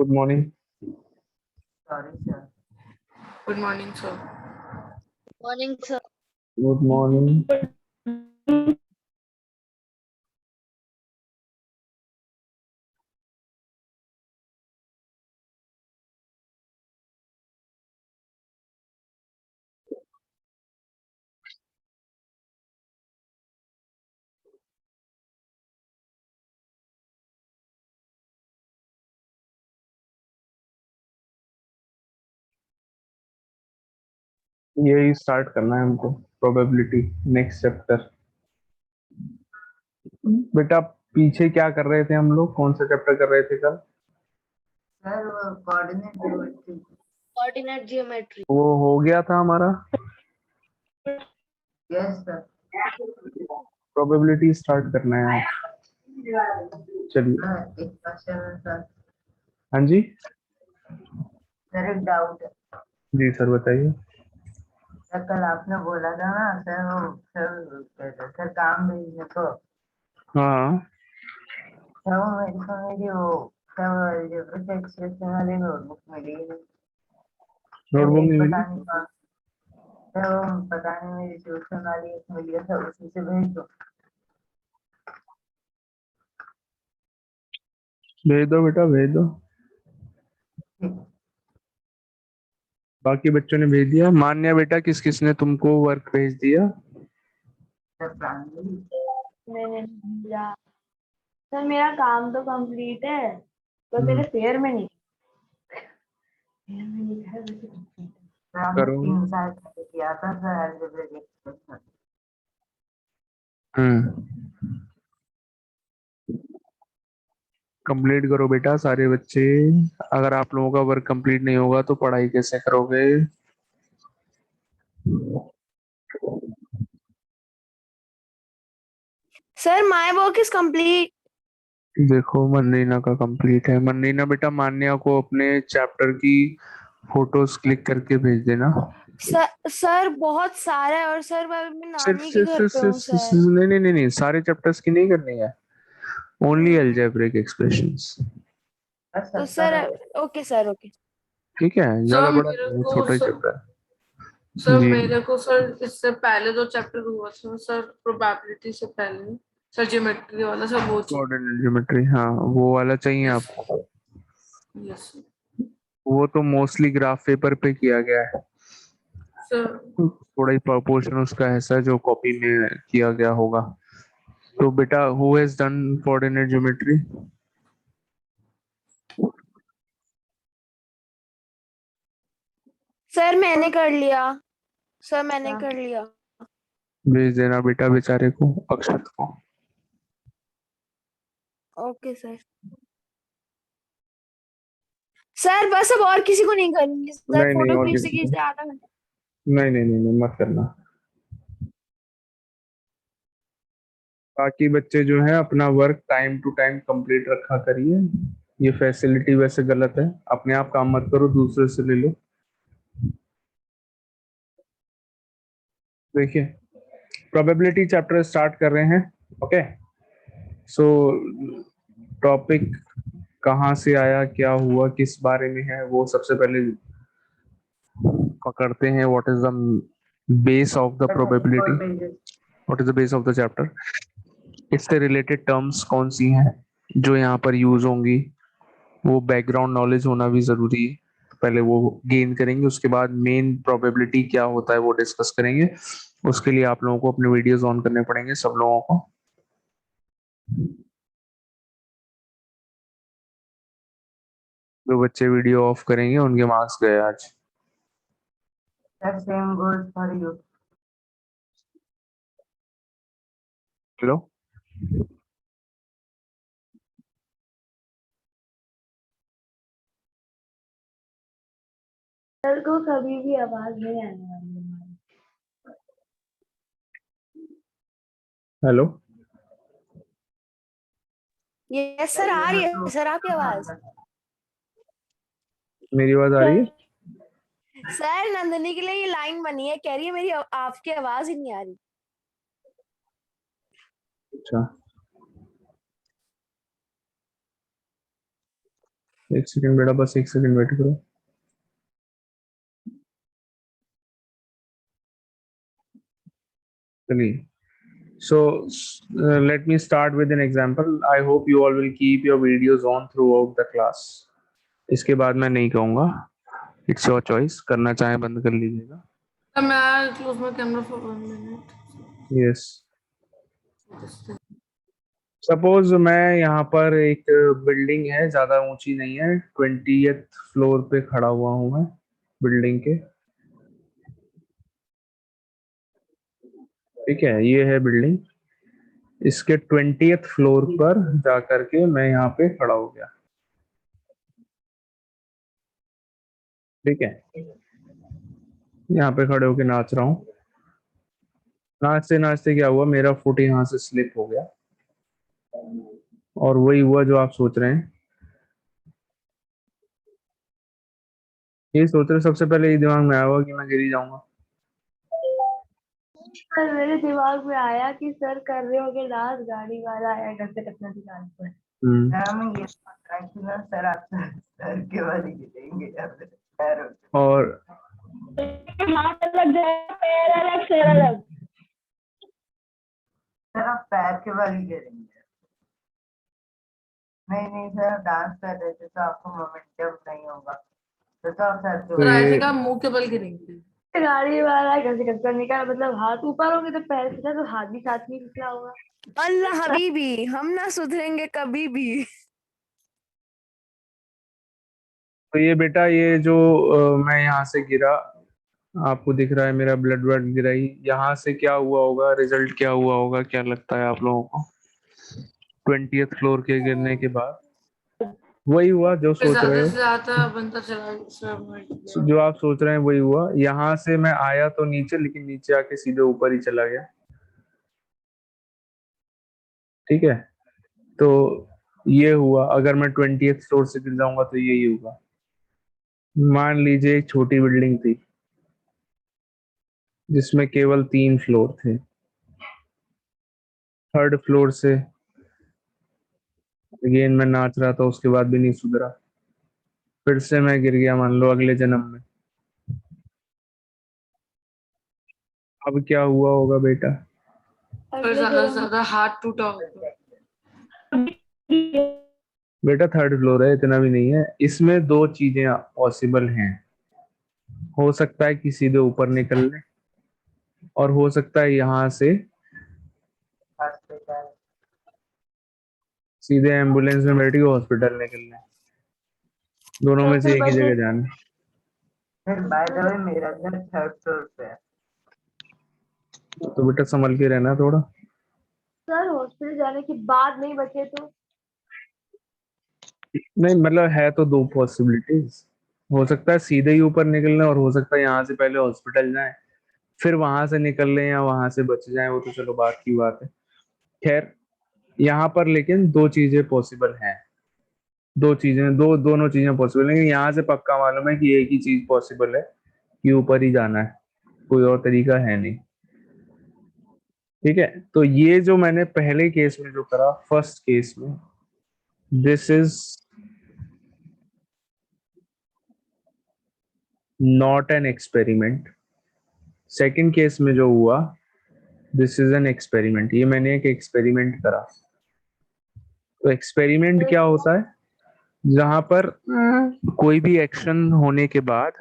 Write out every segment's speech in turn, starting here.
Good morning. Sorry, sir. Good morning, sir. Morning, sir. Good morning. यही start करना है हमको, प्रोबेबिलिटी नेक्स्ट चैप्टर। बेटा पीछे क्या कर रहे थे हम लोग, कौन सा चैप्टर कर रहे थे कल? सर वो कोऑर्डिनेट ज्योमेट्री। Coordinate geometry. वो हो गया था हमारा। Yes sir. प्रोबेबिलिटी स्टार्ट करना है आज। चलिए। सर एक क्वेश्चन है सर। हाँ जी। सर एक डाउट है। जी सर बताइए। सर कल आपने बोला था ना सर वो सर काम भेजने को। हाँ सर वो मेरे को मेरी वो सर जो एक्सप्रेशन वाली नोटबुक मिली है। सर नोटबुक एक नहीं पता मिली? नहीं कहाँ। सर वो पता नहीं मेरी ट्यूशन वाली एक मिली है सर, उसी से भेज दो। भेज दो बेटा, भेज दो। बाकी बच्चों ने भेज दिया। मान्या बेटा, किस किसने तुमको वर्क भेज दिया? सर प्रांजलि। मैंने भेजा। सर मेरा काम तो कंप्लीट है पर मेरे फेयर में नहीं। फेयर में लिखा है वैसे complete है। सर आपने करो। 3 साल पहले किया था सर अलजेब्रिक एक्सप्रेशन। कंप्लीट करो बेटा सारे बच्चे। अगर आप लोगों का वर्क कंप्लीट नहीं होगा तो पढ़ाई कैसे करोगे? Sir, my work is complete. देखो मनरीना का कंप्लीट है। मनरीना बेटा मान्या को अपने चैप्टर की फोटोज क्लिक करके भेज देना। सर बहुत सारा है और सर मैं अपनी सिर्फ नानी के सिर्फ घर सिर्फ पे हूँ सिर्फ- सर। सिर्फ- नहीं नहीं नहीं नहीं, सारे चैप्टर्स की नहीं करनी है। Only algebraic expressions. तो सर ओके सर ओके। ठीक है, ज्यादा सर बड़ा मेरे नहीं है, को छोटा ही सर चैप्टर है। सर जी। मेरे को सर इससे पहले जो चैप्टर हुआ था सर प्रोबेबिलिटी से पहले सर ज्योमेट्री वाला सर वो चाहिए। कोऑर्डिनेट ज्योमेट्री, हाँ वो वाला चाहिए आपको। यस वो तो मोस्टली ग्राफ पेपर पे किया गया है। सर। थोड़ा ही पोर्शन उसका ऐसा है जो कॉपी में किया गया होगा। तो बेटा who has done coordinate geometry? Sir मैंने कर लिया। सर मैंने कर लिया। भेज देना बेटा बेचारे को, अक्षत को। Okay sir. सर बस अब और किसी को नहीं करूंगी सर, नहीं नहीं, फोटो और खींचते किसी को खींचते आधा घंटा। नहीं नहीं नहीं नहीं, मत करना। बाकी बच्चे जो है अपना work time to time complete रखा करिए। ये फैसिलिटी वैसे गलत है, अपने आप काम मत करो, दूसरे से ले लो। देखिए प्रोबेबिलिटी चैप्टर स्टार्ट कर रहे हैं। ओके, सो टॉपिक कहाँ से आया, क्या हुआ, किस बारे में है, वो सबसे पहले पकड़ते हैं। What is the base of the probability, what is the base of the chapter. इससे रिलेटेड टर्म्स कौन सी हैं जो यहाँ पर यूज होंगी, वो बैकग्राउंड नॉलेज होना भी जरूरी है। पहले वो गेन करेंगे, उसके बाद मेन प्रोबेबिलिटी क्या होता है वो डिस्कस करेंगे। उसके लिए आप लोगों को अपने वीडियोस ऑन करने पड़ेंगे सब लोगों को। जो बच्चे वीडियो ऑफ करेंगे उनके मार्क्स गए आज। Sir same goes for you. Hello, sir को कभी भी आवाज नहीं आने वाली हमारी। हेलो। यस सर आ रही है सर आपकी आवाज। मेरी आवाज आ रही है? सर नंदिनी के लिए ये लाइन बनी है, कह रही है मेरी आपकी आवाज ही नहीं आ रही। अच्छा, एक सेकंड बेटा, बस एक सेकंड वेट करो। चलिए, so let me start with an example. I hope you all will keep your videos on throughout the class. इसके बाद मैं नहीं कहूँगा, इट्स योर चॉइस, करना चाहे बंद कर लीजिएगा। सर मैं close my camera for 1 minute. Yes, suppose मैं यहाँ पर एक बिल्डिंग है, ज्यादा ऊंची नहीं है, 20th फ्लोर पे खड़ा हुआ हूँ मैं बिल्डिंग के। ठीक है, ये है बिल्डिंग, इसके 20th फ्लोर पर जाकर के मैं यहाँ पे खड़ा हो गया। ठीक है, यहाँ पे खड़े होके नाच रहा हूँ। नाचते नाचते क्या हुआ, मेरा फुट यहाँ से स्लिप हो गया, और वही हुआ जो आप सोच रहे हैं। ये सोच रहे, सबसे पहले ये दिमाग में आया हुआ कि मैं गिर ही जाऊंगा। सर मेरे दिमाग में आया कि सर कर रहे होंगे डांस, गाड़ी वाला आया घर से टकना दुकान पर। मैं ये सोच रहा हूँ कि ना सर आप सर के वाले गिरेंगे या फिर पैरों के। और हाथ अलग जाएगा, पैर अलग, सिर अलग। सर आप पैर के वाले गिरेंगे। नहीं सर, डांस कर रहे थे तो आपको मोमेंटम नहीं होगा, तो आप सर के सर ये- ऐसे का मुंह के बल गिरेंगे। गाड़ी वाला घर से टक्कर निकाला, मतलब हाथ ऊपर होंगे तो पैर से तो हाथ भी साथ में निकला होगा। अल्लाह हबीबी, हम ना सुधरेंगे कभी भी। तो ये बेटा, ये जो मैं यहाँ से गिरा, आपको दिख रहा है मेरा ब्लड ब्लड गिरा ही, यहाँ से क्या हुआ होगा, रिजल्ट क्या हुआ होगा, क्या लगता है आप लोगों को? 20th फ्लोर के गिरने के बाद वही हुआ जो सोच रहे ज्यादा हो, से ज्यादा बंदा चला सर। जो आप सोच रहे हैं वही हुआ। यहाँ से मैं आया तो नीचे, लेकिन नीचे आके सीधे ऊपर ही चला गया। ठीक है, तो ये हुआ। अगर मैं 20th फ्लोर से गिर जाऊंगा तो यही होगा। मान लीजिए एक छोटी बिल्डिंग थी जिसमें केवल 3 फ्लोर थे। 3rd फ्लोर से अगेन मैं नाच रहा था, उसके बाद भी नहीं सुधरा, फिर से मैं गिर गया, मान लो अगले जन्म में। अब क्या हुआ होगा बेटा? सर ज्यादा से ज्यादा हाथ टूटा होगा। बेटा 3rd फ्लोर है, इतना भी नहीं है। इसमें 2 चीजें पॉसिबल हैं। हो सकता है कि सीधे ऊपर निकल ले, और हो सकता है यहाँ से हॉस्पिटल। सीधे एम्बुलेंस में बैठ के हॉस्पिटल निकलना। दोनों में से एक ही जगह जाना। फिर बाय द वे मेरा घर 3rd फ्लोर पे है। तो बेटा संभल के रहना थोड़ा। सर हॉस्पिटल जाने के बाद नहीं बचे तो? नहीं मतलब है तो 2 पॉसिबिलिटीज। हो सकता है सीधे ही ऊपर निकलना, और हो सकता है यहाँ से पहले हॉस्पिटल जाए, फिर वहां से निकल लें या वहां से बच जाए, वो तो चलो बात की बात है। खैर, यहाँ पर लेकिन 2 चीजें पॉसिबल हैं। 2 चीजें, दोनों चीजें पॉसिबल है, लेकिन यहाँ से पक्का मालूम है कि एक ही चीज पॉसिबल है कि ऊपर ही जाना है, कोई और तरीका है नहीं। ठीक है, तो ये जो मैंने पहले केस में जो करा, फर्स्ट केस में, this is not an experiment. Second case में जो हुआ, दिस इज एन एक्सपेरिमेंट। ये मैंने एक एक्सपेरिमेंट करा। तो एक्सपेरिमेंट क्या होता है? जहां पर कोई भी एक्शन होने के बाद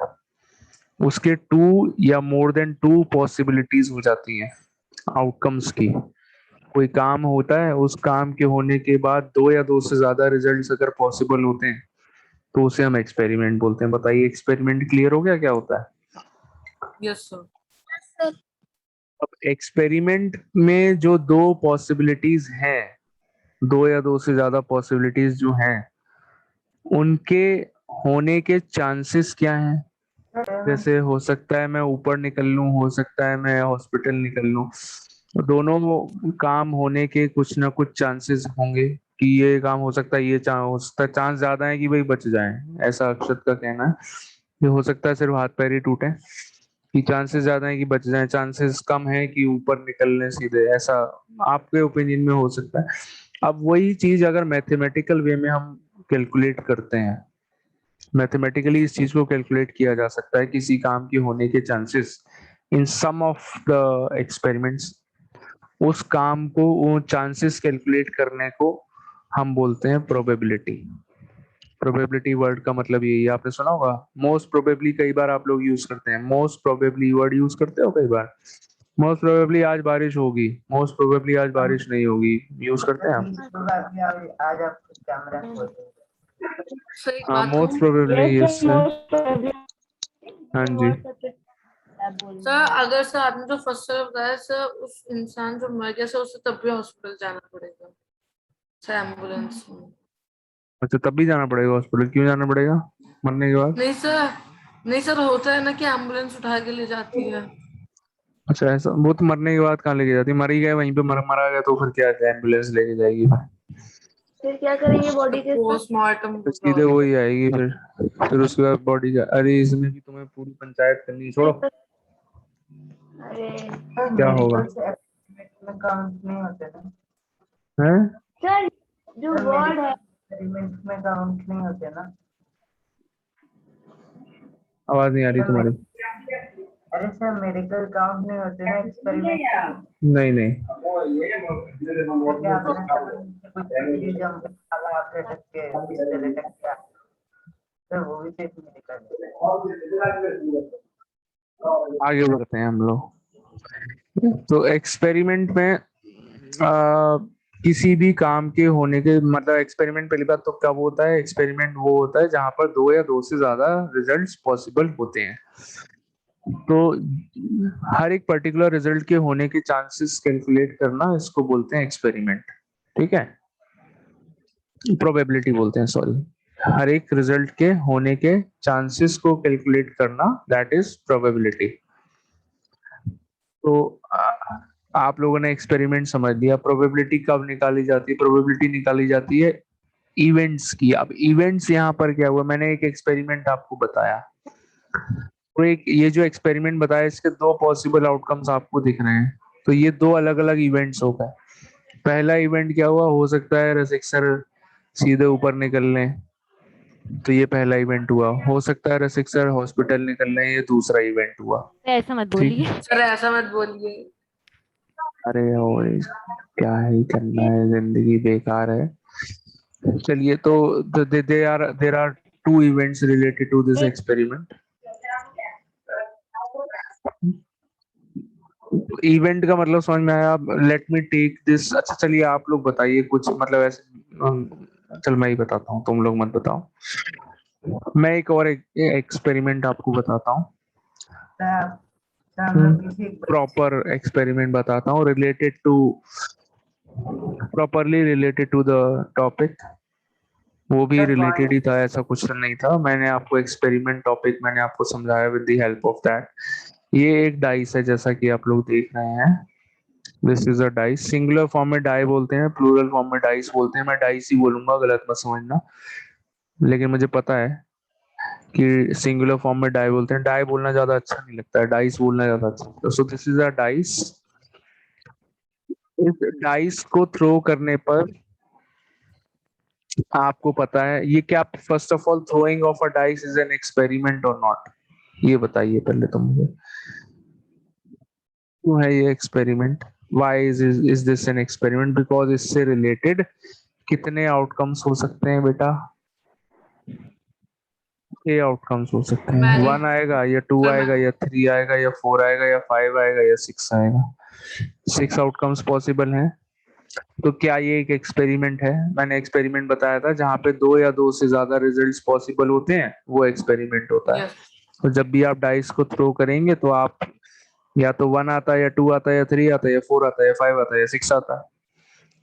उसके 2 या मोर देन 2 पॉसिबिलिटीज हो जाती हैं आउटकम्स की। कोई काम होता है, उस काम के होने के बाद 2 या 2 से ज्यादा रिजल्ट्स अगर पॉसिबल होते हैं तो उसे हम एक्सपेरिमेंट बोलते हैं। बताइए, एक्सपेरिमेंट क्लियर हो गया क्या होता है? Yes sir. अब एक्सपेरिमेंट में जो 2 पॉसिबिलिटीज हैं, 2 या 2 से ज्यादा पॉसिबिलिटीज जो हैं, उनके होने के चांसेस क्या हैं? जैसे हो सकता है मैं ऊपर निकल लूं, हो सकता है मैं हॉस्पिटल निकल लूं। दोनों काम होने के कुछ ना कुछ चांसेस होंगे कि ये काम हो सकता है, ये हो सकता है, चांस ज्यादा है कि भाई बच जाए, ऐसा अक्षत का कहना है। ये हो सकता है सिर्फ हाथ पैर ही टूटे, कि चांसेस ज्यादा है कि बच जाए, चांसेस कम है कि ऊपर निकलने सीधे, ऐसा आपके ओपिनियन में हो सकता है। अब वही चीज अगर मैथमेटिकल वे में हम कैलकुलेट करते हैं मैथमेटिकली इस चीज को कैलकुलेट किया जा सकता है किसी काम के होने के chances in some of the experiments. उस काम को, वो चांसेस कैलकुलेट करने को हम बोलते हैं प्रोबेबिलिटी। प्रोबेबिलिटी वर्ड का मतलब यही है, आपने सुना होगा मोस्ट प्रोबेबली, कई बार आप लोग यूज करते हैं मोस्ट प्रोबेबली वर्ड यूज करते हो कई बार। मोस्ट प्रोबेबली आज बारिश होगी, मोस्ट प्रोबेबली आज बारिश नहीं होगी, यूज करते हैं आप। आज आप कैमरा खोल देंगे। सर एक हाँ बात मोस्ट कहूँ प्रोबेबली Yes, यस sir, है। most probably. हाँ जी। आप बोल सर, अगर सर आपने जो फर्स्ट सर बताया सर, उस इंसान जो मर गया सर उसे तब भी हॉस्पिटल जाना पड़ेगा सर, एम्बुलेंस में। अच्छा तब भी जाना पड़ेगा हॉस्पिटल, क्यों जाना पड़ेगा मरने के बाद? नहीं सर होता है ना कि एम्बुलेंस उठा के ले जाती है। अच्छा ऐसा, वो तो मरने के बाद कहाँ लेके जाती है, मर ही गए वहीं पे, मरा गया तो फिर क्या एम्बुलेंस लेके जाएगी फिर क्या करेंगे बॉडी के साथ? पोस्टमार्टम फिर होगा सीधे उसका। वही आएगी फिर उसके बाद बॉडी का। अरे इसमें भी तुम्हें पूरी पंचायत करनी है, छोड़ो। अरे क्या होगा? मेडिकल से एक्सपेरिमेंट में काउंट नहीं होते ना हैं? सर, जो सर, वर्ड है एक्सपेरिमेंट में काउंट नहीं होते ना। आवाज नहीं आ रही सर, तुम्हारी। अरे सर मेडिकल काउंट नहीं होते ना एक्सपेरिमेंट। नहीं नहीं। जैसे आपने कहा कुछ चीजें जम आप लटक के इससे लटक गया, सर वो भी सिर्फ मेडिकल है। आगे बढ़ते हैं हम लोग। तो एक्सपेरिमेंट में किसी भी काम के होने के मतलब एक्सपेरिमेंट, पहली बात तो कब होता है, एक्सपेरिमेंट वो होता है जहां पर दो या दो से ज्यादा रिजल्ट्स पॉसिबल होते हैं। तो हर एक पर्टिकुलर रिजल्ट के होने के चांसेस कैलकुलेट करना, इसको बोलते हैं एक्सपेरिमेंट। ठीक है, प्रोबेबिलिटी बोलते हैं, सॉरी। हर एक रिजल्ट के होने के चांसेस को कैलकुलेट करना, दैट इज प्रोबेबिलिटी। तो आप लोगों ने एक्सपेरिमेंट समझ लिया। प्रोबेबिलिटी कब निकाली जाती है? प्रोबेबिलिटी निकाली जाती है इवेंट्स की। अब इवेंट्स यहाँ पर क्या हुआ, मैंने एक एक्सपेरिमेंट आपको बताया, तो एक ये जो एक्सपेरिमेंट बताया इसके दो पॉसिबल आउटकम्स आपको दिख रहे हैं। तो ये दो अलग अलग इवेंट्स हो गए। पहला इवेंट क्या हुआ, हो सकता है रसिक्सर सीधे ऊपर निकल लें, तो ये पहला इवेंट हुआ। हो सकता है रसिक्सर हॉस्पिटल निकल लें, ये दूसरा इवेंट हुआ। ऐसा मत ठीक बोलिए। है। सर ऐसा मत बोलिए। अरे ओए, क्या ही करना है, जिंदगी बेकार है। चलिए, तो there are two events related to this experiment. Event का मतलब समझ में आया? Let me take this. अच्छा चलिए आप लोग बताइए कुछ, मतलब ऐसे चल मैं ही बताता हूँ, तुम लोग मत बताओ। मैं एक और एक्सपेरिमेंट आपको बताता हूँ, सर हम लोग किसी प्रॉपर एक्सपेरिमेंट बताता हूँ related to, properly related to the topic. वो भी रिलेटेड ही था, ऐसा कुछ नहीं था। मैंने आपको एक्सपेरिमेंट टॉपिक मैंने आपको समझाया with the help of that. ये एक डाइस है जैसा कि आप लोग देख रहे हैं, this is a dice. Singular form में डाई बोलते हैं, प्लूरल फॉर्म में डाइस बोलते हैं। मैं डाइस ही बोलूंगा, गलत मत समझना, लेकिन मुझे पता है कि सिंगुलर फॉर्म में डाई बोलते हैं। डाई बोलना ज्यादा अच्छा नहीं लगता है, डाइस बोलना ज्यादा अच्छा लगता है। So this is a dice. इस डाइस को थ्रो करने पर आपको पता है ये क्या, first of all throwing of a dice is an experiment और नॉट, ये बताइए पहले तो मुझे, क्यों है ये experiment? Why is this an experiment? Because इससे रिलेटेड कितने आउटकम्स हो सकते हैं बेटा? 6 आउटकम्स हो सकते हैं। मैंने 1 आएगा या 2 सर आएगा या 3 आएगा या 4 आएगा या 5 आएगा या 6 आएगा। 6 आउटकम्स पॉसिबल हैं। तो क्या ये एक एक्सपेरिमेंट है? मैंने एक्सपेरिमेंट बताया था जहां पे दो या दो से ज्यादा रिजल्ट्स पॉसिबल होते हैं, वो एक्सपेरिमेंट होता है। यस तो जब भी आप डाइस को थ्रो करेंगे तो आप या तो 1 आता है या 2 आता है या 3 आता है या 4 आता है या 5 आता है या 6 आता है।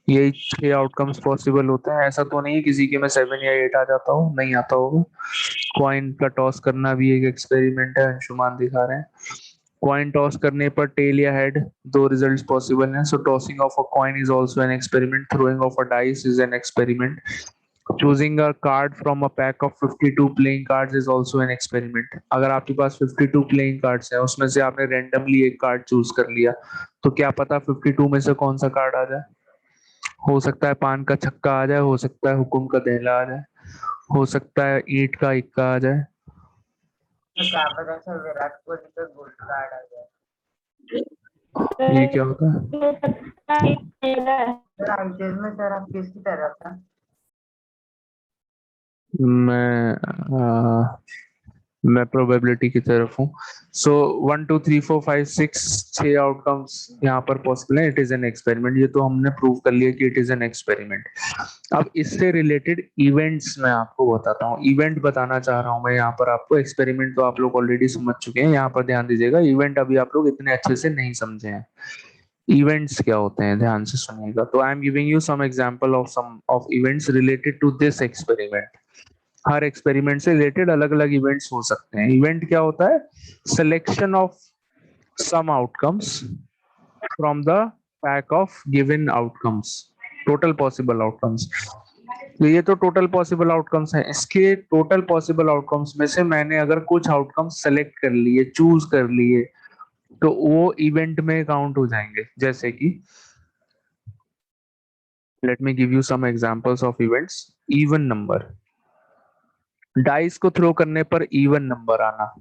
यही 6 आउटकम्स पॉसिबल होते हैं। ऐसा तो नहीं किसी के में 7 या 8 आ जाता हो, नहीं आता होगा। कॉइन का टॉस करना भी एक एक्सपेरिमेंट है, अंशुमान दिखा रहे हैं। कॉइन टॉस करने पर टेल या हेड दो रिजल्ट्स पॉसिबल हैं। So tossing of a coin is also an experiment, throwing of a dice is an experiment, choosing a card from a pack of 52 playing cards is also an experiment। अगर आपके पास 52 playing cards हैं, उसमें से आपने randomly एक card choose कर लिया, तो क्या पता 52 में से कौन सा कार्ड आ जाए? हो सकता है पान का छक्का आ जाए, हो सकता है हुकुम का दहला आ जाए, हो सकता है ईंट का इक्का आ जाए। तो क्या पता सर विराट कोहली पे गोल्ड कार्ड आ जाए। ये क्या होता है? सर आईपीएल में सर आप किसकी तरफ था? मैं प्रोबेबिलिटी की तरफ हूँ। सो 1 2 3 4 5 6 6 आउटकम्स यहाँ पर पॉसिबल है। इट इज एन एक्सपेरिमेंट, ये तो हमने प्रूव कर लिया कि इट इज एन एक्सपेरिमेंट। अब इससे रिलेटेड इवेंट्स मैं आपको बताता हूँ। इवेंट बताना चाह रहा हूँ मैं यहाँ पर आपको। एक्सपेरिमेंट तो आप लोग ऑलरेडी समझ चुके हैं, यहाँ पर ध्यान दीजिएगा। इवेंट अभी आप लोग इतने अच्छे से नहीं समझे हैं। इवेंट्स क्या होते हैं ध्यान से सुनिएगा। तो I am giving you some example of events related to this experiment. हर एक्सपेरिमेंट से रिलेटेड अलग अलग इवेंट्स हो सकते हैं। इवेंट क्या होता है? Selection of some outcomes from the pack of given outcomes, total possible outcomes. तो ये तो टोटल पॉसिबल आउटकम्स हैं। इसके टोटल पॉसिबल आउटकम्स में से मैंने अगर कुछ आउटकम्स सेलेक्ट कर लिए, चूज कर लिए, तो वो इवेंट में काउंट हो जाएंगे। जैसे कि let me give you some examples of events. Even number, dice को थ्रो करने पर इवन नंबर आना।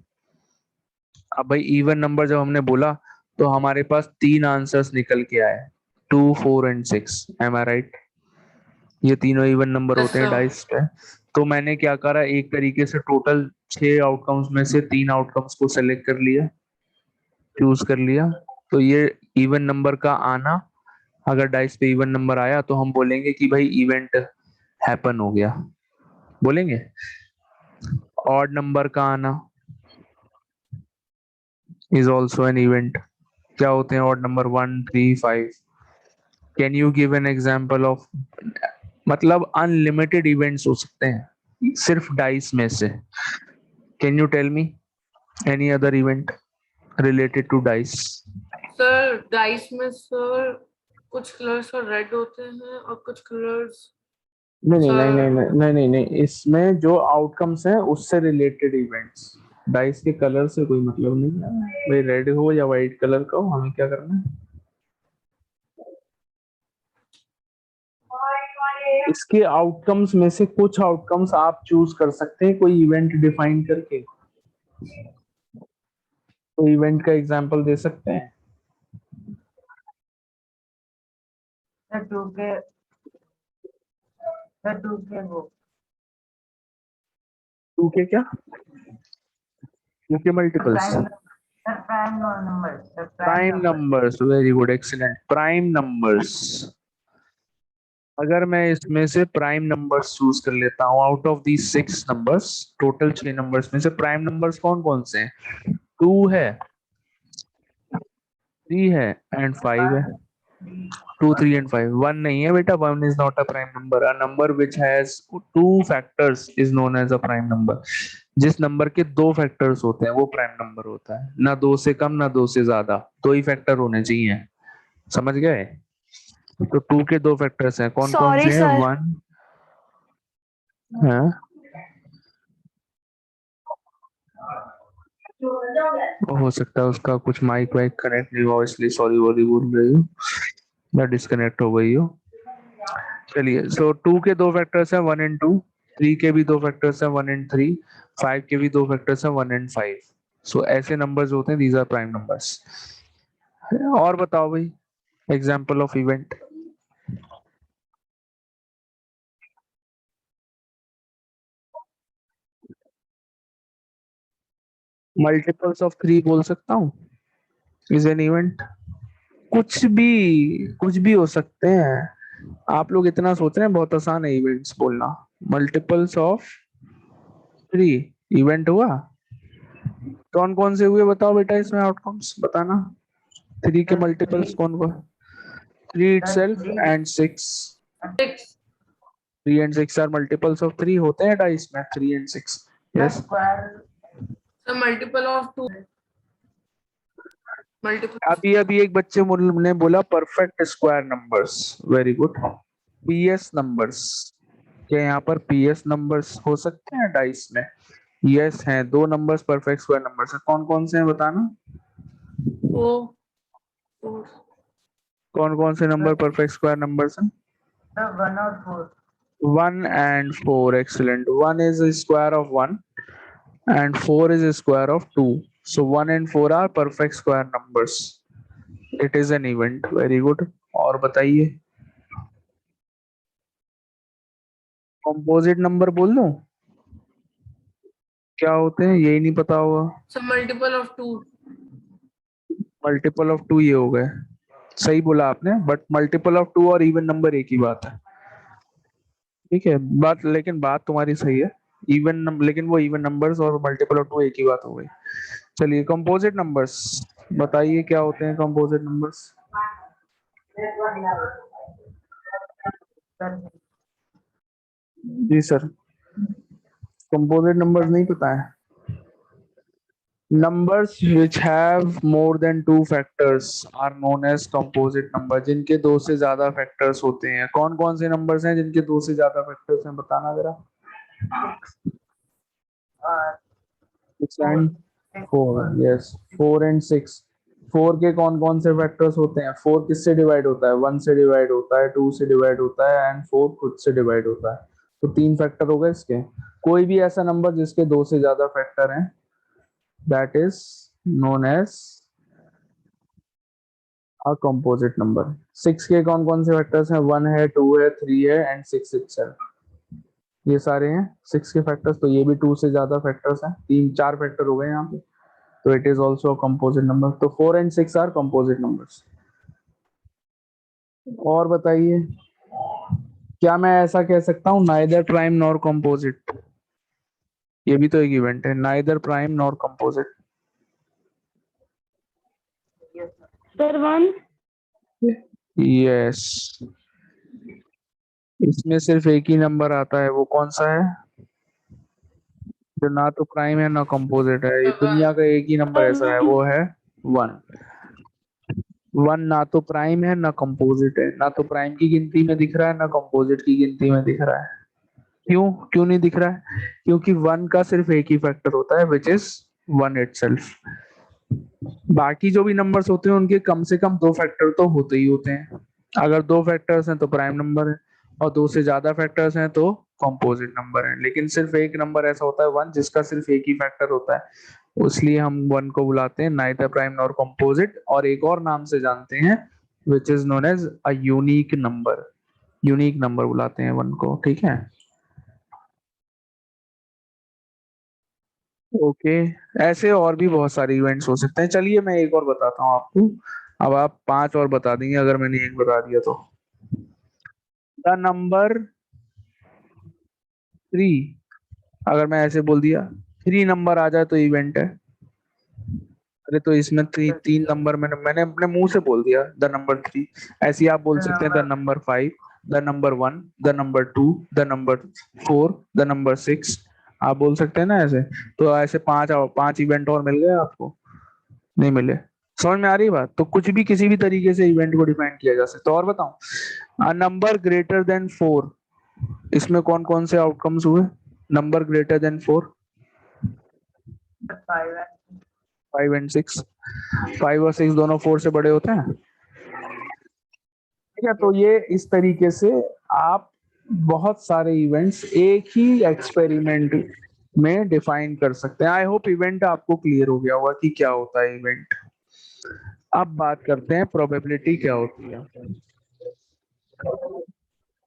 अब भाई इवन नंबर जब हमने बोला तो हमारे पास 3 आंसर्स निकल के आए, 2 4 एंड 6। M I right? ये तीनों इवन नंबर यस होते हैं सर। डाइस पे। तो मैंने क्या करा, एक तरीके से टोटल 6 आउटकम्स में से 3 आउटकम्स को सेलेक्ट कर लिया, चूज कर लिया। तो ये इवन नंबर का आना, अगर डाइस पे इवन नंबर आया तो हम बोलेंगे कि भाई इवेंट हैपन हो गया, बोलेंगे। ऑड नंबर का आना इज ऑल्सो एन इवेंट। क्या होते हैं odd number? 1 3 5। Can you give an example of, मतलब अनलिमिटेड इवेंट्स हो सकते हैं सिर्फ डाइस में से। Can you tell me any other event related to dice? Sir dice में सर कुछ कलर्स का रेड होते हैं और कुछ कलर्स नहीं नहीं नहीं सर। नहीं नहीं नहीं नहीं नहीं, इसमें जो आउटकम्स हैं उससे रिलेटेड इवेंट्स। डाइस के कलर से कोई मतलब नहीं है भाई, रेड हो या वाइट कलर का हो, हमें क्या करना है। इसके आउटकम्स में से कुछ आउटकम्स आप चूज कर सकते हैं कोई इवेंट डिफाइन करके। कोई इवेंट का एग्जांपल दे सकते हैं? सर टू के वो 2 के क्या? 2 के multiples? Prime number sir prime numbers, very good, excellent. Prime numbers, अगर मैं इसमें से प्राइम नंबर्स चूज कर लेता हूँ, out of the 6 numbers, total 6 numbers में से प्राइम नंबर्स कौन कौन से हैं? 2 है, 3 है एंड 5 है। 2 3 एंड 5। 1 नहीं है बेटा, 1 is not a prime number. A number which has 2 factors is known as a prime number. जिस नंबर के 2 फैक्टर्स होते हैं वो प्राइम नंबर होता है। ना 2 से कम ना 2 से ज्यादा, 2 ही फैक्टर होने चाहिए। समझ गए? तो 2 के 2 फैक्टर्स हैं, कौन कौन सॉरी से हैं? सर। 1 है, हो सकता है उसका कुछ माइक वाइक कनेक्ट नहीं हुआ, इसलिए सॉरी वॉरी बोल रही हूँ, या डिस्कनेक्ट हो गई हो। चलिए, सो 2 के 2 फैक्टर्स हैं 1 एंड 2, 3 के भी 2 फैक्टर्स हैं 1 एंड 3, 5 के भी 2 फैक्टर्स हैं 1 एंड 5। सो ऐसे नंबर्स होते हैं, दीज आर प्राइम नंबर्स। और बताओ भाई example of event. Multiples of 3 बोल सकता हूँ, इज एन इवेंट। कुछ भी हो सकते हैं। आप लोग इतना सोच रहे हैं, बहुत आसान है इवेंट्स बोलना। मल्टीपल्स ऑफ 3 इवेंट हुआ। कौन कौन से हुए बताओ बेटा, इसमें आउटकम्स बताना। 3 के मल्टीपल्स कौन कौन? 3 itself and 6। 6 3 and 6 are multiples of 3 होते हैं डाइस में, 3 and 6। Yes. Square sir multiple of 2 multiple. अभी एक बच्चे ने बोला perfect square numbers, very good. PS numbers, क्या यहाँ पर पीएस नंबर्स हो सकते हैं डाइस में? यस हैं, 2 नंबर्स परफेक्ट स्क्वायर नंबर्स हैं। कौन कौन से हैं बताना। ओ कौन कौन से नंबर परफेक्ट स्क्वायर नंबर्स हैं? सर 1 और 4 1 and 4. Excellent. 1 is a square of 1 and 4 is a square of 2. So 1 and 4 are perfect square numbers. It is an event. Very good. और बताइए, कंपोजिट नंबर बोल दूं क्या होते हैं, यही नहीं पता होगा। So multiple of 2. Multiple of 2 ये हो गए, सही बोला आपने, बट मल्टीपल ऑफ 2 और इवन नंबर एक ही बात है। ठीक है बात, लेकिन बात तुम्हारी सही है। लेकिन वो इवन नंबर्स और मल्टीपल ऑफ 2 एक ही बात हो गई। चलिए कंपोजिट नंबर्स बताइए क्या होते हैं कंपोजिट नंबर्स। जी सर, कंपोजिट नंबर्स नहीं पता है। Numbers which have more than 2 factors are known as composite number। जिनके दो से ज्यादा फैक्टर्स होते हैं, कौन कौन से नंबर्स हैं जिनके दो से ज्यादा फैक्टर्स हैं, बताना जरा। और 6 and 4, yes, 4 and 6। 4 के कौन कौन से फैक्टर्स होते हैं? 4 किससे डिवाइड होता है? 1 से डिवाइड होता है, 2 से डिवाइड होता है एंड 4 खुद से डिवाइड होता है। तो 3 फैक्टर हो गए इसके। कोई भी ऐसा नंबर जिसके दो से ज्यादा फैक्टर हैं, that is known as a composite number. 6 के कौन कौन से फैक्टर्स हैं? 1 है, 2 है, 3 है एंड 6 इटसेल्फ। ये सारे हैं 6 के फैक्टर्स। तो ये भी 2 से ज्यादा फैक्टर्स हैं, 4 फैक्टर हो गए यहाँ पे। तो it is also composite number. तो 4 and 6 आर कंपोजिट नंबर्स। और बताइए, क्या मैं ऐसा कह सकता हूँ नाइदर प्राइम नॉर कंपोजिट? ये भी तो एक इवेंट है, नाइदर प्राइम नॉर कंपोजिट। ये सर 1। यस, इसमें सिर्फ एक ही नंबर आता है, वो कौन सा है? जो ना तो प्राइम है ना कंपोजिट है। ये दुनिया का एक ही नंबर ऐसा है, वो है 1। 1 ना तो प्राइम है ना कंपोजिट है, ना तो प्राइम की गिनती में दिख रहा है ना कंपोजिट की गिनती में दिख रहा है। क्यों क्यों नहीं दिख रहा है? क्योंकि 1 का सिर्फ एक ही फैक्टर होता है, विच इज 1 इटसेल्फ। बाकी जो भी नंबर्स होते हैं उनके कम से कम 2 फैक्टर तो होते ही होते हैं। अगर 2 फैक्टर्स हैं तो प्राइम नंबर है, और 2 से ज्यादा फैक्टर्स हैं तो कंपोजिट नंबर है। लेकिन सिर्फ एक नंबर ऐसा होता है 1 जिसका सिर्फ एक ही फैक्टर होता है, इसलिए हम 1 को बुलाते हैं नाइदर प्राइम नॉर कंपोजिट, और एक और नाम से जानते हैं which is known as a unique number. Unique number बुलाते हैं 1 को। ठीक है, ओके। ऐसे और भी बहुत सारे इवेंट्स हो सकते हैं। चलिए मैं एक और बताता हूँ आपको। अब आप 5 और बता देंगे अगर मैंने एक बता दिया तो। द नंबर 3, अगर मैं ऐसे बोल दिया 3 नंबर आ जाए तो इवेंट है। अरे तो इसमें तीन नंबर मैंने मैंने अपने मुंह से बोल दिया, द नंबर 3। ऐसे ही आप बोल सकते हैं the number 5, the number 1, the number 2, the number 4, the number 6। आप बोल सकते हैं ना ऐसे। तो ऐसे 5 इवेंट और मिल गए आपको, नहीं मिले? समझ में आ रही बात? तो कुछ भी किसी भी तरीके से इवेंट को डिफाइन किया जा सकता है। और बताऊं, अ नंबर ग्रेटर देन 4, इसमें कौन कौन से आउटकम्स हुए? नंबर ग्रेटर देन 4, 5 है। 5 एंड 6। 5 और 6 दोनों 4 से बड़े होते हैं। ठीक है, तो ये इस तरीके से आप बहुत सारे इवेंट्स एक ही एक्सपेरिमेंट में डिफाइन कर सकते हैं। आई होप इवेंट आपको क्लियर हो गया होगा कि क्या होता है इवेंट। अब बात करते हैं प्रोबेबिलिटी क्या होती है।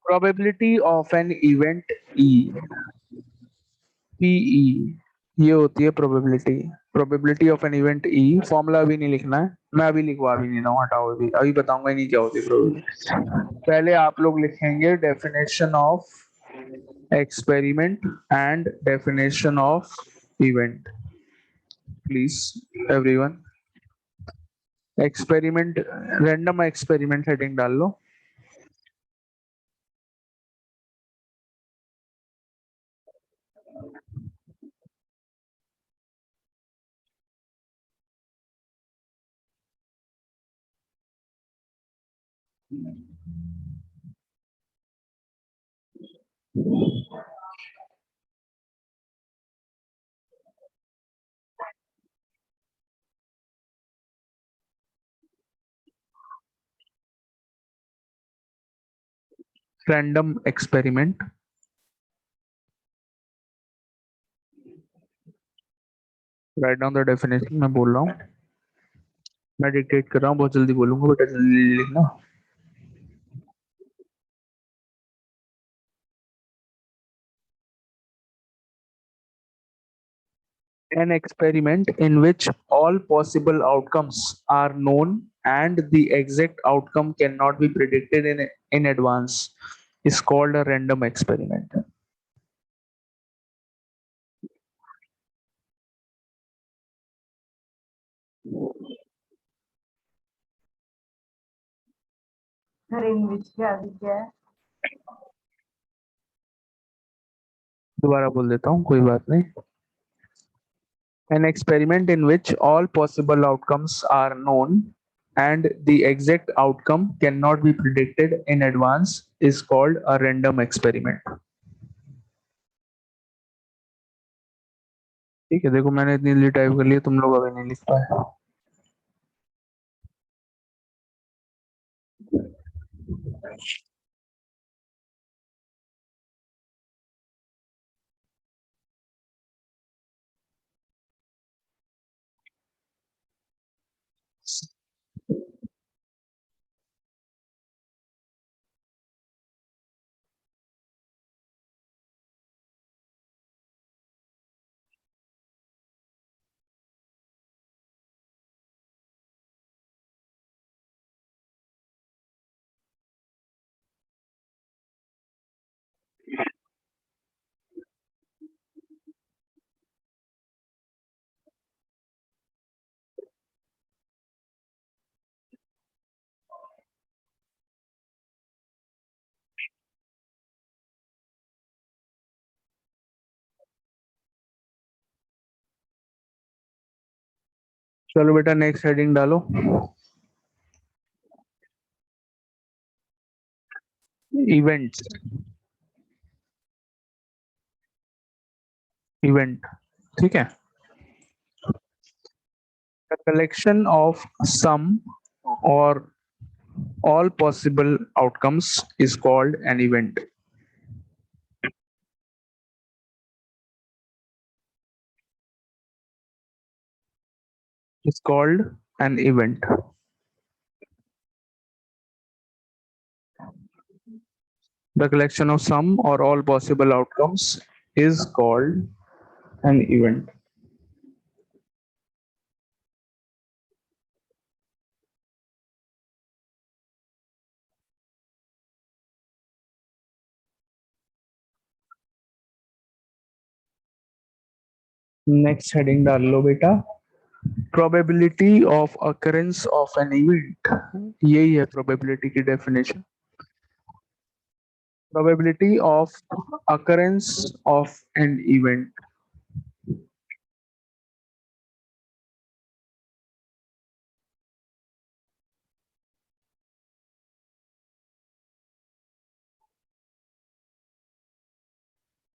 Probability of an event E, P E, ये होती है probability. Probability of an event E, formula भी नहीं लिखना है, मैं अभी लिखवा भी नहीं रहा हूँ, हटाओ। अभी बताऊंगा ही नहीं क्या होती है प्रोबेबिलिटी। पहले आप लोग लिखेंगे definition of experiment and definition of event, please everyone. Experiment, random experiment heading डाल लो। Random experiment write down the definition. मैं बोल रहा हूँ, मैं डिक्टेट कर रहा हूँ, बहुत जल्दी बोलूंगा बेटा, जल्दी लिखना। An experiment in which all possible outcomes are known and the exact outcome cannot be predicted in advance is called a random experiment. Sir English क्या अभी क्या है? दोबारा बोल देता हूँ, कोई बात नहीं। An experiment in which all possible outcomes are known and the exact outcome cannot be predicted in advance is called a random experiment. ठीक है, देखो मैंने इतनी जल्दी टाइप कर लिया, तुम लोग अभी नहीं लिख पाए। चलो बेटा नेक्स्ट हेडिंग डालो। इवेंट्स। इवेंट, ठीक है। द कलेक्शन ऑफ सम और all possible outcomes is called an event. Is called an event. The collection of sum or all possible outcomes is called an event. Next heading डाल लो बेटा, probability of occurrence of an event. यही है probability की definition. Probability of occurrence of an event.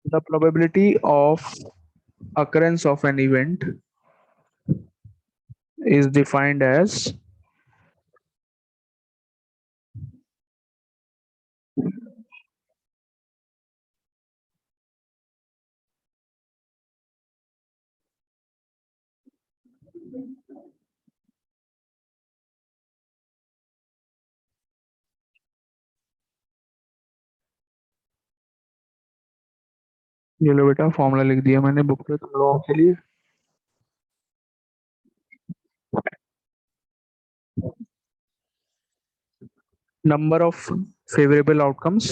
The probability of occurrence of an event is defined as ये लो बेटा formula लिख दिया मैंने बुक पे तुम लोगों के लिए। Number of favourable outcomes,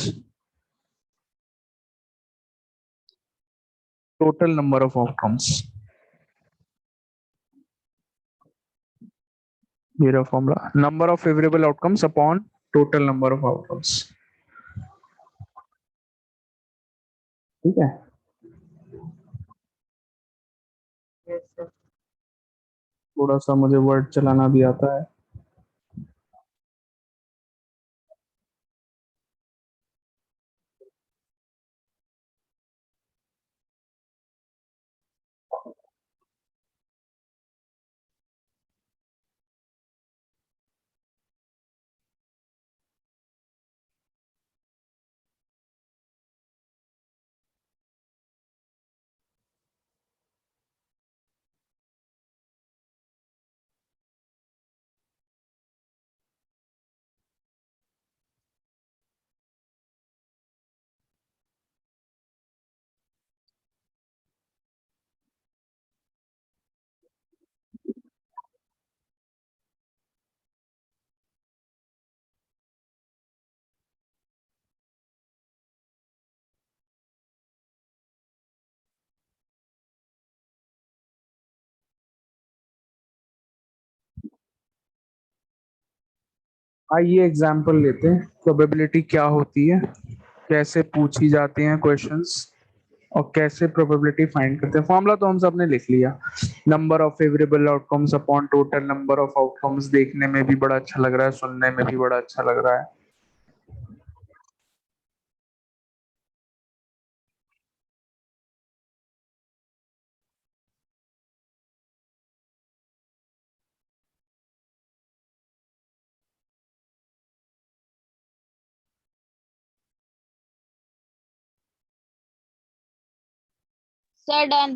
total number of outcomes, ये रहा formula, number of favourable outcomes upon total number of outcomes. ठीक है। Yes sir. थोड़ा सा मुझे वर्ड चलाना भी आता है। आइए एग्जाम्पल लेते हैं, प्रोबेबिलिटी क्या होती है, कैसे पूछी जाती हैं क्वेश्चंस, और कैसे प्रोबेबिलिटी फाइंड करते हैं। फॉर्मूला तो हम सब ने लिख लिया, number of favourable outcomes upon total number of outcomes. देखने में भी बड़ा अच्छा लग रहा है, सुनने में भी बड़ा अच्छा लग रहा है। Sir done.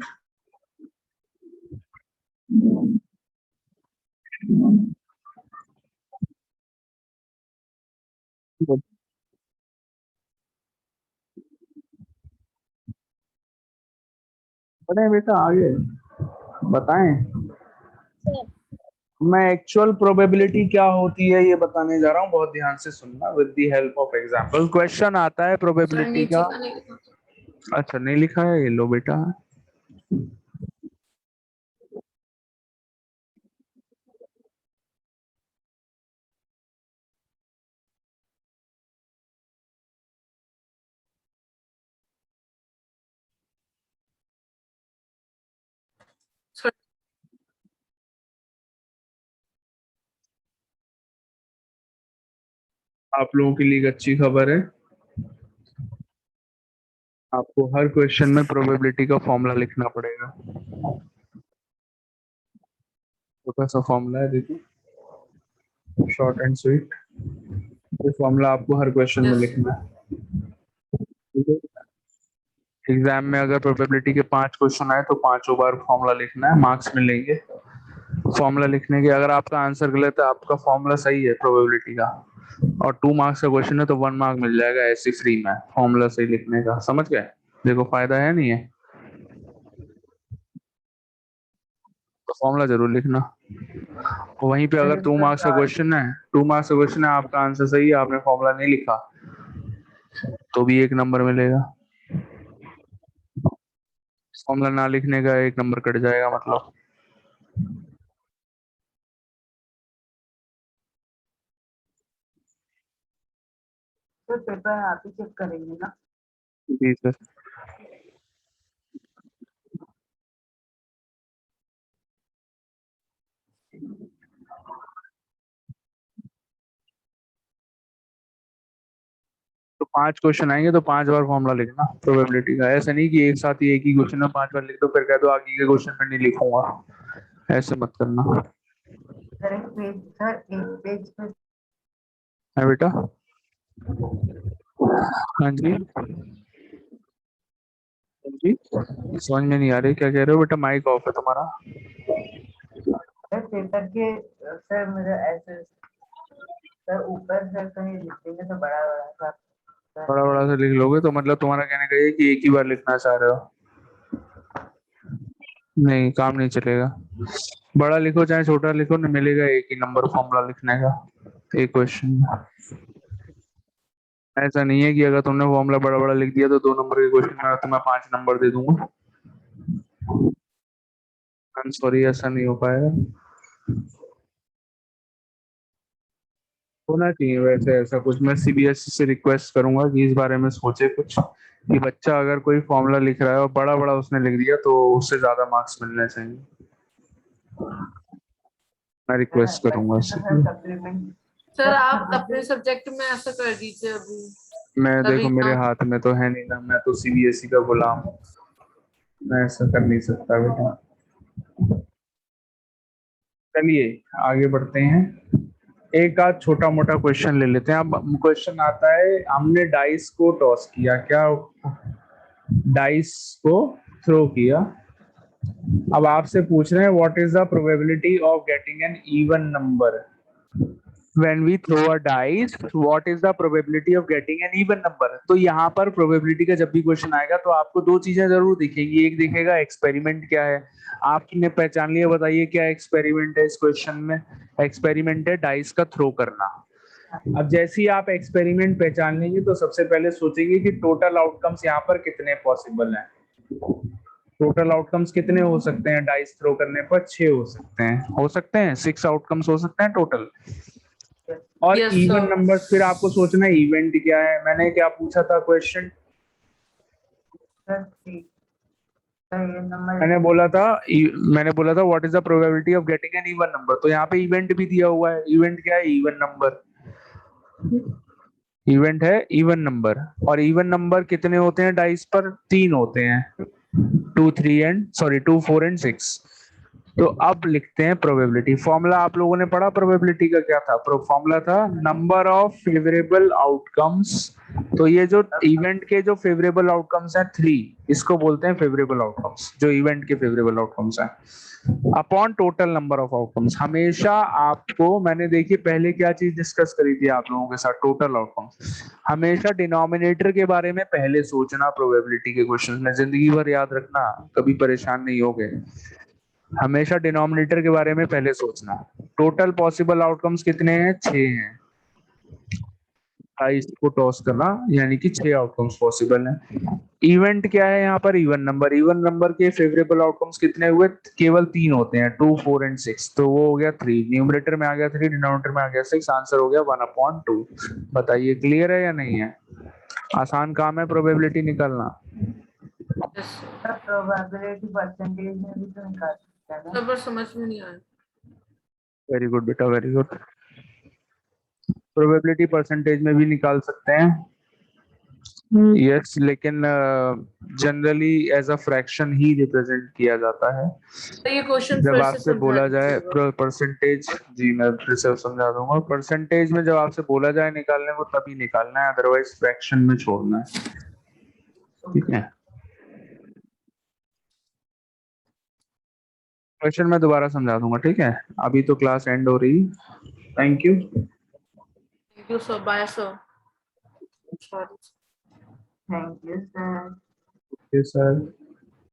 बड़े बेटा आगे बताएं। सर मैं एक्चुअल प्रोबेबिलिटी क्या होती है ये बताने जा रहा हूँ, बहुत ध्यान से सुनना। With the help of example question आता है सर प्रोबेबिलिटी नीचे का। का नहीं लिखा था। अच्छा नहीं लिखा है, ये लो बेटा। सर आप लोगों के लिए एक अच्छी खबर है, आपको हर क्वेश्चन में प्रोबेबिलिटी का फॉर्मूला लिखना पड़ेगा। छोटा सा फॉर्मूला है, देखिए, शॉर्ट एंड स्वीट। ये फॉर्मूला आपको हर क्वेश्चन में यस लिखना है, ठीक है। एग्जाम में अगर प्रोबेबिलिटी के 5 क्वेश्चन आए तो पांचों बार फॉर्मूला लिखना है, मार्क्स मिलेंगे। फॉर्मूला लिखने के, अगर आपका आंसर गलत है, आपका फॉर्मूला सही है प्रोबेबिलिटी का, और 2 मार्क्स का क्वेश्चन है तो 1 मार्क मिल जाएगा ऐसे फ्री में, फॉर्मूला सही लिखने का। समझ गए? देखो फायदा है नहीं है, तो फॉर्मूला जरूर लिखना। वहीं पे अगर 2 मार्क्स का क्वेश्चन है, 2 मार्क्स का क्वेश्चन है, आपका आंसर सही है, आपने फॉर्मूला नहीं लिखा, तो भी 1 नंबर मिलेगा। फॉर्मूला ना लिखने का 1 नंबर कट जाएगा मतलब। तो पेपर आप ही चेक करेंगे ना। जी सर। तो 5 क्वेश्चन आएंगे तो 5 बार फॉर्मूला लिखना प्रोबेबिलिटी का। ऐसा नहीं कि एक साथ ही एक ही क्वेश्चन में 5 बार लिख दो फिर कह दो आगे के क्वेश्चन में नहीं लिखूंगा, ऐसे मत करना सर एक पेज पे है बेटा। हाँ जी, हाँ जी, समझ में नहीं आ रही क्या कह रहे हो बेटा, माइक ऑफ है तुम्हारा। सर पेपर के सर मेरे ऐसे सर ऊपर सर कहीं लिखेंगे तो बड़ा बड़ा सा सर। बड़ा बड़ा से लिख लोगे तो मतलब तुम्हारा कहने का ये कि एक ही बार लिखना चाह रहे हो, नहीं काम नहीं चलेगा। बड़ा लिखो चाहे छोटा लिखो, नहीं मिलेगा एक ही नंबर फॉर्मूला लिखने का एक क्वेश्चन में। ऐसा नहीं है कि अगर तुमने फॉर्मूला बड़ा बड़ा लिख दिया तो 2 नंबर के क्वेश्चन में तुम्हें 5 नंबर दे दूंगा। आई एम सॉरी, ऐसा नहीं हो पाएगा। होना चाहिए वैसे ऐसा कुछ, मैं सीबीएसई से रिक्वेस्ट करूंगा कि इस बारे में सोचे कुछ, कि बच्चा अगर कोई फॉर्मूला लिख रहा है और बड़ा बड़ा उसने लिख दिया तो उससे ज्यादा मार्क्स मिलने चाहिए। मैं रिक्वेस्ट करूंगा बच्चे तो इससे। सर सप्लीमेंट सर आप अपने सब्जेक्ट में ऐसा कर दीजिए अभी, मैं देखो तभी मेरे काम। हाथ में तो है नहीं ना, मैं तो सीबीएसई का गुलाम हूं, मैं ऐसा कर नहीं सकता बेटा। चलिए आगे बढ़ते हैं, एक आध छोटा मोटा क्वेश्चन ले लेते हैं। अब क्वेश्चन आता है, हमने डाइस को टॉस किया, क्या डाइस को थ्रो किया। अब आपसे पूछ रहे हैं what is the probability of getting an even number when we throw a dice, what is the probability of getting an even number. तो यहाँ पर प्रोबेबिलिटी का जब भी क्वेश्चन आएगा तो आपको 2 चीजें जरूर दिखेंगी, एक दिखेगा एक्सपेरिमेंट क्या है, आपने पहचान लिया, बताइए क्या एक्सपेरिमेंट है इस क्वेश्चन में। एक्सपेरिमेंट है डाइस का थ्रो करना। अब जैसे ही आप एक्सपेरिमेंट पहचान लेंगे तो सबसे पहले सोचेंगे कि टोटल आउटकम्स यहाँ पर कितने पॉसिबल हैं। टोटल आउटकम्स कितने हो सकते हैं डाइस थ्रो करने पर? 6 हो सकते हैं, 6 आउटकम्स हो सकते हैं टोटल। और Yes, इवन sir. नंबर फिर आपको सोचना है इवेंट क्या है। मैंने क्या पूछा था क्वेश्चन, सर 3 सर ये नंबर मैंने बोला था what is the probability of getting an even number. तो यहाँ पे इवेंट भी दिया हुआ है। इवेंट क्या है? Even number. इवेंट है इवन नंबर। और इवन नंबर कितने होते हैं डाइस पर? 3 होते हैं, 2 4 एंड 6। तो अब लिखते हैं प्रोबेबिलिटी। फॉर्मूला आप लोगों ने पढ़ा प्रोबेबिलिटी का क्या था? फॉर्मूला था नंबर ऑफ फेवरेबल आउटकम्स। तो ये जो इवेंट के जो फेवरेबल आउटकम्स हैं 3, इसको बोलते हैं फेवरेबल आउटकम्स, जो इवेंट के फेवरेबल आउटकम्स हैं, upon total number of outcomes. हमेशा आपको, मैंने देखिए पहले क्या चीज डिस्कस करी थी आप लोगों के साथ, टोटल आउटकम्स। हमेशा डिनोमिनेटर के बारे में पहले सोचना प्रोबेबिलिटी के क्वेश्चंस में, जिंदगी भर याद रखना, कभी परेशान नहीं होगे। हमेशा डिनोमिनेटर के बारे में पहले सोचना। टोटल पॉसिबल आउटकम्स कितने हैं? 6 हैं। 28 को टॉस करना, यानी कि 6 आउटकम्स पॉसिबल हैं। इवेंट क्या है यहाँ पर? Even number. इवन नंबर के फेवरेबल आउटकम्स कितने हुए? केवल 3 होते हैं, 2 4 एंड 6। तो वो हो गया 3, न्यूमरेटर में आ गया 3, डिनोमिनेटर में आ गया 6, आंसर हो गया 1/2। बताइए क्लियर है या नहीं है? आसान काम है प्रोबेबिलिटी निकालना। Yes, sir. Sir probability percentage में भी तो निकाल सकते हैं ना? सर पर समझ में नहीं आया। वेरी गुड बेटा, वेरी गुड। प्रोबेबिलिटी परसेंटेज में भी निकाल सकते हैं, यस, लेकिन जनरली एज अ फ्रैक्शन ही रिप्रेजेंट किया जाता है। तो ये क्वेश्चन जब फिर से आपसे समझा बोला जाए दीजिएगा। परसेंटेज, जी मैं फिर से समझा दूंगा। परसेंटेज में जब आपसे बोला जाए निकालने को तभी निकालना है, अदरवाइज फ्रैक्शन में छोड़ना है, ठीक है। क्वेश्चन मैं दोबारा समझा दूंगा, ठीक है। अभी तो क्लास एंड हो रही। Thank you. Thank you, sir. Bye, sir. Sorry. Thank you sir. Sir